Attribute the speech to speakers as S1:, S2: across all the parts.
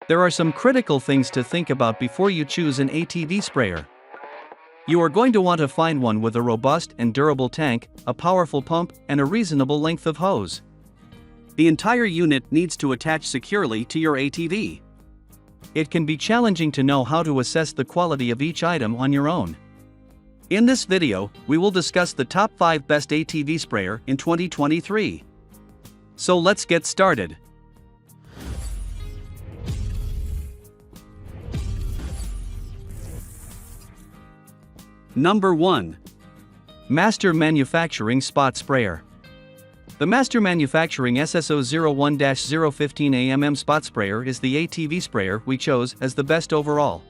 S1: There are some critical things to think about before you choose an ATV sprayer. You are going to want to find one with a robust and durable tank, a powerful pump, and a reasonable length of hose. The entire unit needs to attach securely to your ATV. It can be challenging to know how to assess the quality of each item on your own. In this video, we will discuss the top 5 best ATV sprayer in 2023. So let's get started. Number 1. Master Manufacturing Spot Sprayer. The Master Manufacturing SSO01-015 AMM Spot Sprayer is the ATV sprayer we chose as the best overall.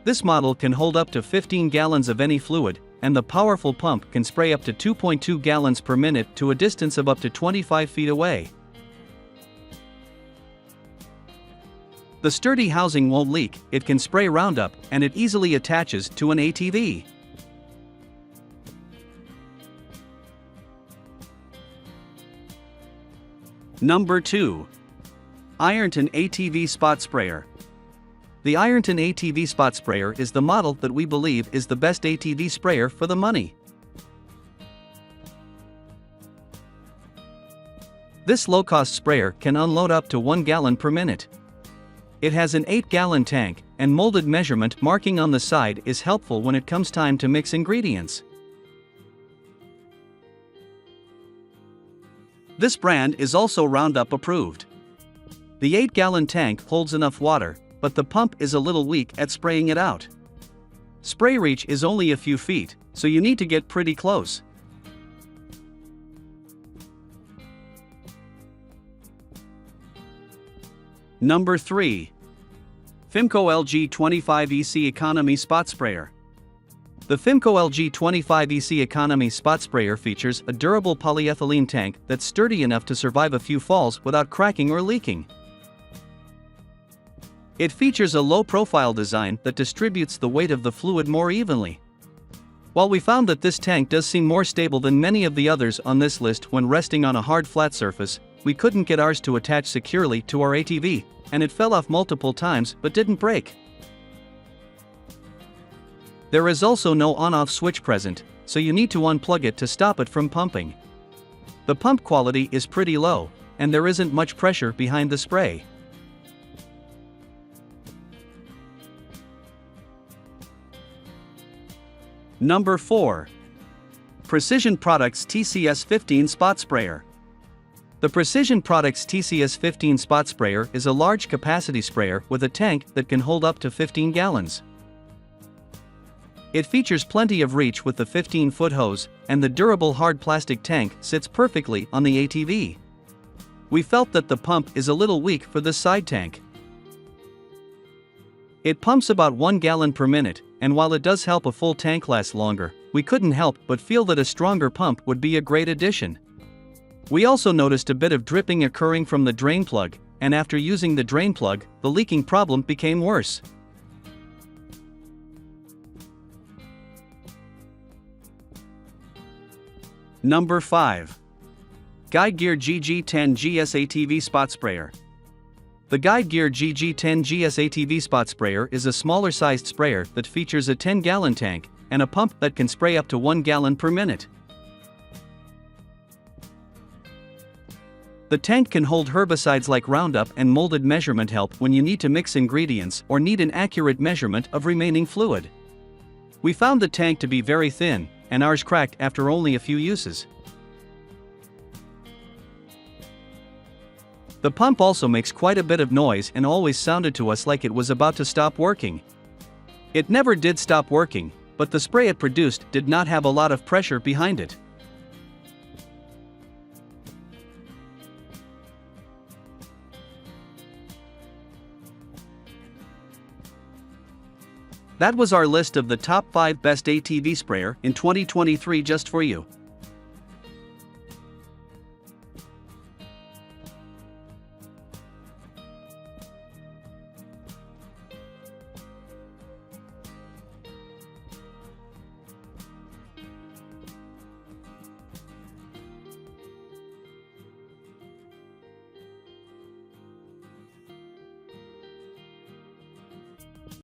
S1: This model can hold up to 15 gallons of any fluid, and the powerful pump can spray up to 2.2 gallons per minute to a distance of up to 25 feet away. The sturdy housing won't leak, it can spray Roundup, and it easily attaches to an ATV. Number 2. Ironton ATV Spot Sprayer. The Ironton ATV Spot Sprayer is the model that we believe is the best ATV sprayer for the money. This low-cost sprayer can unload up to 1 gallon per minute. It has an 8-gallon tank, and molded measurement marking on the side is helpful when it comes time to mix ingredients. This brand is also Roundup approved. The 8-gallon tank holds enough water, but the pump is a little weak at spraying it out. Spray reach is only a few feet, so you need to get pretty close. Number 3. Fimco LG25EC Economy Spot Sprayer. The Fimco LG25EC Economy Spot Sprayer features a durable polyethylene tank that's sturdy enough to survive a few falls without cracking or leaking. It features a low-profile design that distributes the weight of the fluid more evenly. While we found that this tank does seem more stable than many of the others on this list when resting on a hard flat surface, we couldn't get ours to attach securely to our ATV, and it fell off multiple times but didn't break. There is also no on-off switch present, so you need to unplug it to stop it from pumping. The pump quality is pretty low, and there isn't much pressure behind the spray. Number 4. Precision Products TCS 15 Spot Sprayer. The Precision Products TCS 15 Spot Sprayer is a large capacity sprayer with a tank that can hold up to 15 gallons. It features plenty of reach with the 15-foot hose, and the durable hard plastic tank sits perfectly on the ATV. We felt that the pump is a little weak for this side tank. It pumps about 1 gallon per minute, and while it does help a full tank last longer, we couldn't help but feel that a stronger pump would be a great addition. We also noticed a bit of dripping occurring from the drain plug, and after using the drain plug, the leaking problem became worse. Number 5. Guide Gear GG10 GS ATV Spot Sprayer. The Guide Gear GG10 GS ATV Spot Sprayer is a smaller-sized sprayer that features a 10-gallon tank and a pump that can spray up to 1 gallon per minute. The tank can hold herbicides like Roundup, and molded measurement help when you need to mix ingredients or need an accurate measurement of remaining fluid. We found the tank to be very thin, and ours cracked after only a few uses. The pump also makes quite a bit of noise and always sounded to us like it was about to stop working. It never did stop working, but the spray it produced did not have a lot of pressure behind it. That was our list of the top 5 best ATV sprayer in 2023 just for you.